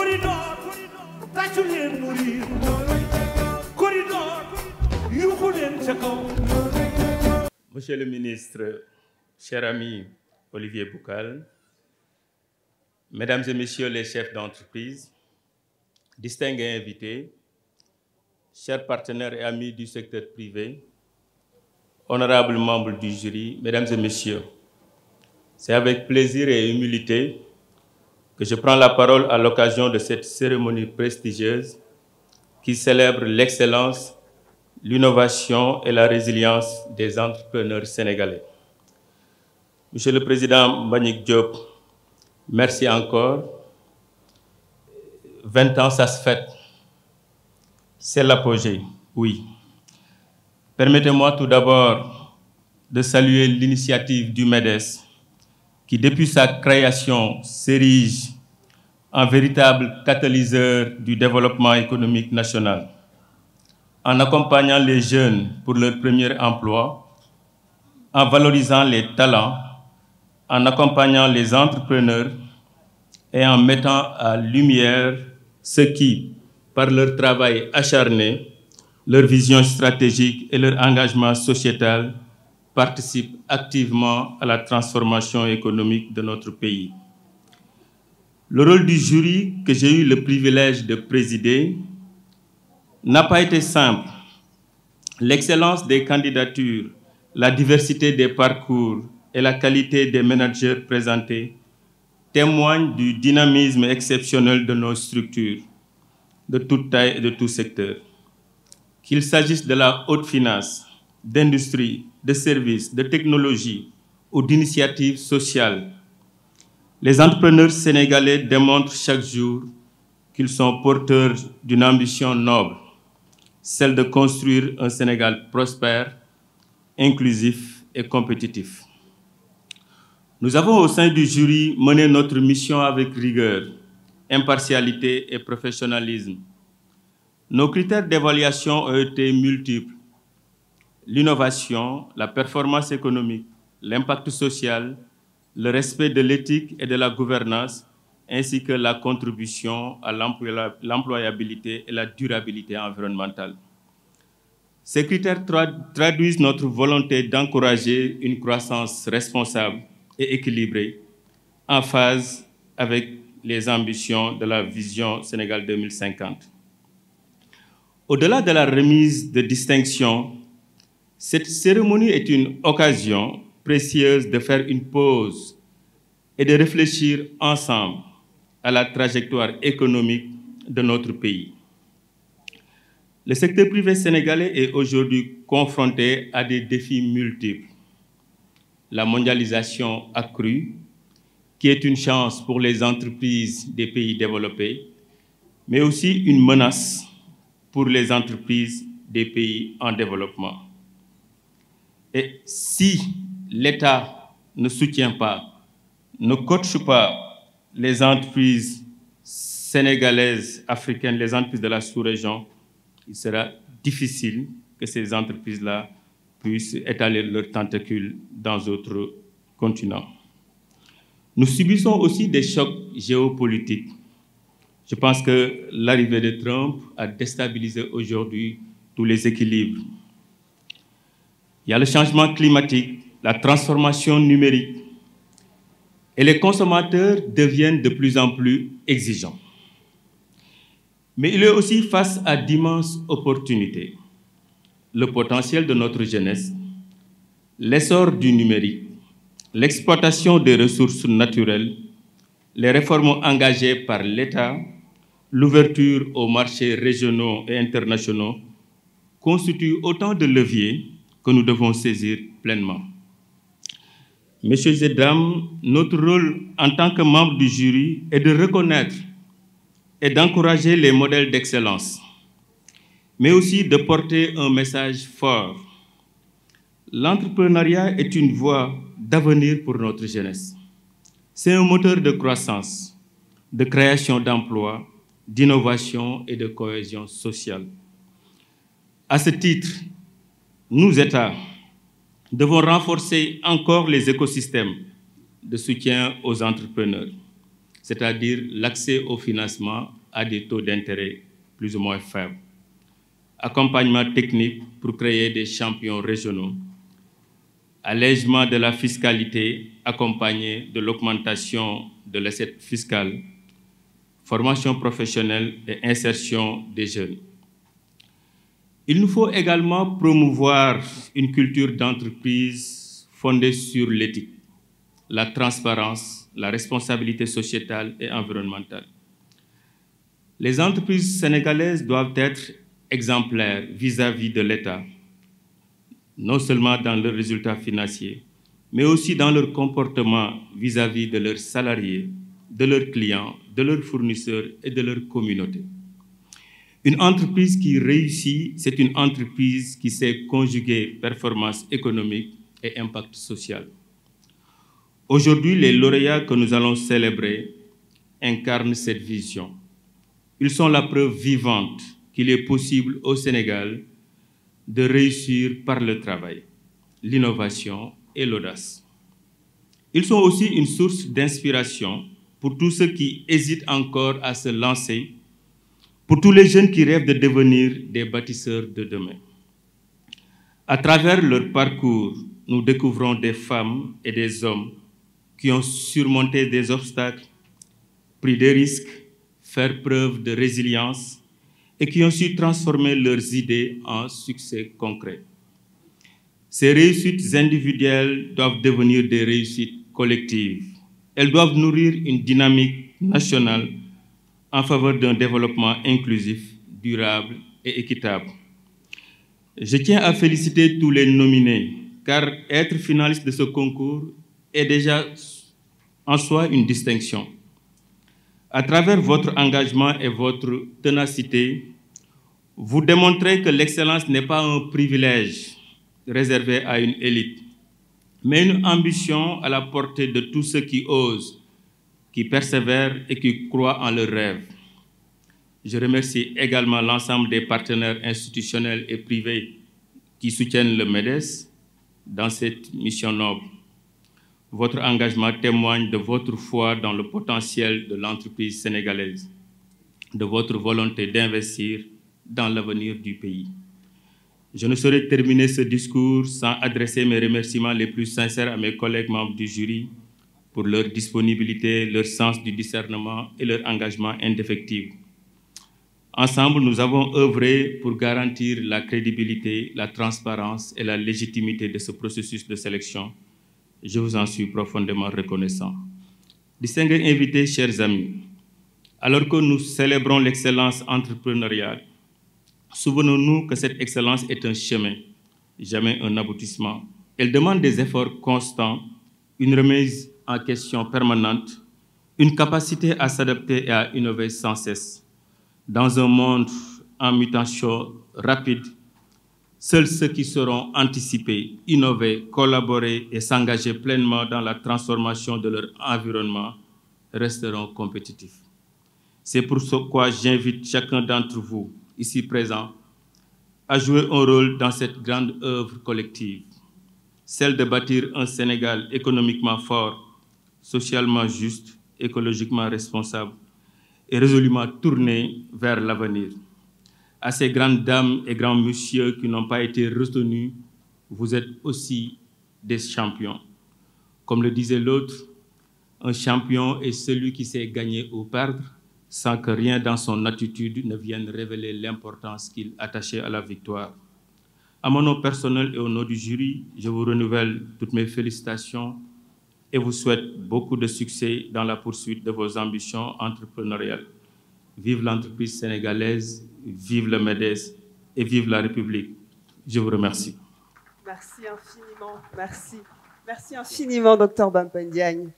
corridor tàccu leen mu riir corridor yuuxu leen ca kaw. Monsieur le ministre, cher ami Olivier Boucal, Mesdames et Messieurs les chefs d'entreprise, distingués invités, chers partenaires et amis du secteur privé, honorables membres du jury, Mesdames et Messieurs, c'est avec plaisir et humilité que je prends la parole à l'occasion de cette cérémonie prestigieuse qui célèbre l'excellence, l'innovation et la résilience des entrepreneurs sénégalais. Monsieur le Président Mbagnick Diop, merci encore. 20 ans, ça se fête. C'est l'apogée, oui. Permettez-moi tout d'abord de saluer l'initiative du MEDES qui, depuis sa création, s'érige en véritable catalyseur du développement économique national, en accompagnant les jeunes pour leur premier emploi, en valorisant les talents, en accompagnant les entrepreneurs et en mettant à lumière ceux qui, par leur travail acharné, leur vision stratégique et leur engagement sociétal, participent activement à la transformation économique de notre pays. Le rôle du jury que j'ai eu le privilège de présider n'a pas été simple. L'excellence des candidatures, la diversité des parcours et la qualité des managers présentés témoignent du dynamisme exceptionnel de nos structures, de toute taille et de tout secteur. Qu'il s'agisse de la haute finance, d'industrie, de services, de technologie ou d'initiatives sociales, les entrepreneurs sénégalais démontrent chaque jour qu'ils sont porteurs d'une ambition noble, celle de construire un Sénégal prospère, inclusif et compétitif. Nous avons au sein du jury mené notre mission avec rigueur, impartialité et professionnalisme. Nos critères d'évaluation ont été multiples. L'innovation, la performance économique, l'impact social, le respect de l'éthique et de la gouvernance, ainsi que la contribution à l'employabilité et la durabilité environnementale. Ces critères traduisent notre volonté d'encourager une croissance responsable et équilibrée, en phase avec les ambitions de la vision Sénégal 2050. Au-delà de la remise de distinction, cette cérémonie est une occasion précieuse de faire une pause et de réfléchir ensemble à la trajectoire économique de notre pays. Le secteur privé sénégalais est aujourd'hui confronté à des défis multiples. La mondialisation accrue, qui est une chance pour les entreprises des pays développés, mais aussi une menace pour les entreprises des pays en développement. Et si l'État ne soutient pas, ne coache pas les entreprises sénégalaises, africaines, les entreprises de la sous-région, il sera difficile que ces entreprises-là puissent étaler leurs tentacules dans d'autres continents. Nous subissons aussi des chocs géopolitiques. Je pense que l'arrivée de Trump a déstabilisé aujourd'hui tous les équilibres. Il y a le changement climatique, la transformation numérique, et les consommateurs deviennent de plus en plus exigeants. Mais il est aussi face à d'immenses opportunités. Le potentiel de notre jeunesse, l'essor du numérique, l'exploitation des ressources naturelles, les réformes engagées par l'État, l'ouverture aux marchés régionaux et internationaux constituent autant de leviers que nous devons saisir pleinement. Messieurs et dames, notre rôle en tant que membres du jury est de reconnaître et d'encourager les modèles d'excellence, mais aussi de porter un message fort. L'entrepreneuriat est une voie d'avenir pour notre jeunesse. C'est un moteur de croissance, de création d'emplois, d'innovation et de cohésion sociale. À ce titre, nous, États, devons renforcer encore les écosystèmes de soutien aux entrepreneurs, c'est-à-dire l'accès au financement à des taux d'intérêt plus ou moins faibles. Accompagnement technique pour créer des champions régionaux. Allègement de la fiscalité accompagné de l'augmentation de l'assiette fiscale. Formation professionnelle et insertion des jeunes. Il nous faut également promouvoir une culture d'entreprise fondée sur l'éthique, la transparence, la responsabilité sociétale et environnementale. Les entreprises sénégalaises doivent être exemplaires vis-à-vis de l'État, non seulement dans leurs résultats financiers, mais aussi dans leur comportement vis-à-vis de leurs salariés, de leurs clients, de leurs fournisseurs et de leur communauté. Une entreprise qui réussit, c'est une entreprise qui sait conjuguer performance économique et impact social. Aujourd'hui, les lauréats que nous allons célébrer incarnent cette vision. Ils sont la preuve vivante qu'il est possible au Sénégal de réussir par le travail, l'innovation et l'audace. Ils sont aussi une source d'inspiration pour tous ceux qui hésitent encore à se lancer, pour tous les jeunes qui rêvent de devenir des bâtisseurs de demain. À travers leur parcours, nous découvrons des femmes et des hommes qui ont surmonté des obstacles, pris des risques, fait preuve de résilience et qui ont su transformer leurs idées en succès concrets. Ces réussites individuelles doivent devenir des réussites collectives. Elles doivent nourrir une dynamique nationale en faveur d'un développement inclusif, durable et équitable. Je tiens à féliciter tous les nominés, car être finaliste de ce concours est déjà en soi une distinction. À travers votre engagement et votre ténacité, vous démontrez que l'excellence n'est pas un privilège réservé à une élite, mais une ambition à la portée de tous ceux qui osent, qui persévèrent et qui croient en leurs rêves. Je remercie également l'ensemble des partenaires institutionnels et privés qui soutiennent le MEDES dans cette mission noble. Votre engagement témoigne de votre foi dans le potentiel de l'entreprise sénégalaise, de votre volonté d'investir dans l'avenir du pays. Je ne saurais terminer ce discours sans adresser mes remerciements les plus sincères à mes collègues membres du jury pour leur disponibilité, leur sens du discernement et leur engagement indéfectible. Ensemble, nous avons œuvré pour garantir la crédibilité, la transparence et la légitimité de ce processus de sélection. Je vous en suis profondément reconnaissant. Distingués invités, chers amis, alors que nous célébrons l'excellence entrepreneuriale, souvenons-nous que cette excellence est un chemin, jamais un aboutissement. Elle demande des efforts constants, une remise en question permanente, une capacité à s'adapter et à innover sans cesse. Dans un monde en mutation rapide, seuls ceux qui sauront anticiper, innover, collaborer et s'engager pleinement dans la transformation de leur environnement resteront compétitifs. C'est pourquoi j'invite chacun d'entre vous, ici présent, à jouer un rôle dans cette grande œuvre collective, celle de bâtir un Sénégal économiquement fort, socialement juste, écologiquement responsable et résolument tourné vers l'avenir. À ces grandes dames et grands messieurs qui n'ont pas été retenus, vous êtes aussi des champions. Comme le disait l'autre, un champion est celui qui sait gagner ou perdre sans que rien dans son attitude ne vienne révéler l'importance qu'il attachait à la victoire. À mon nom personnel et au nom du jury, je vous renouvelle toutes mes félicitations et vous souhaite beaucoup de succès dans la poursuite de vos ambitions entrepreneuriales. Vive l'entreprise sénégalaise, vive le MEDES et vive la République. Je vous remercie. Merci infiniment, merci. Merci infiniment, Dr Bampen Diagne.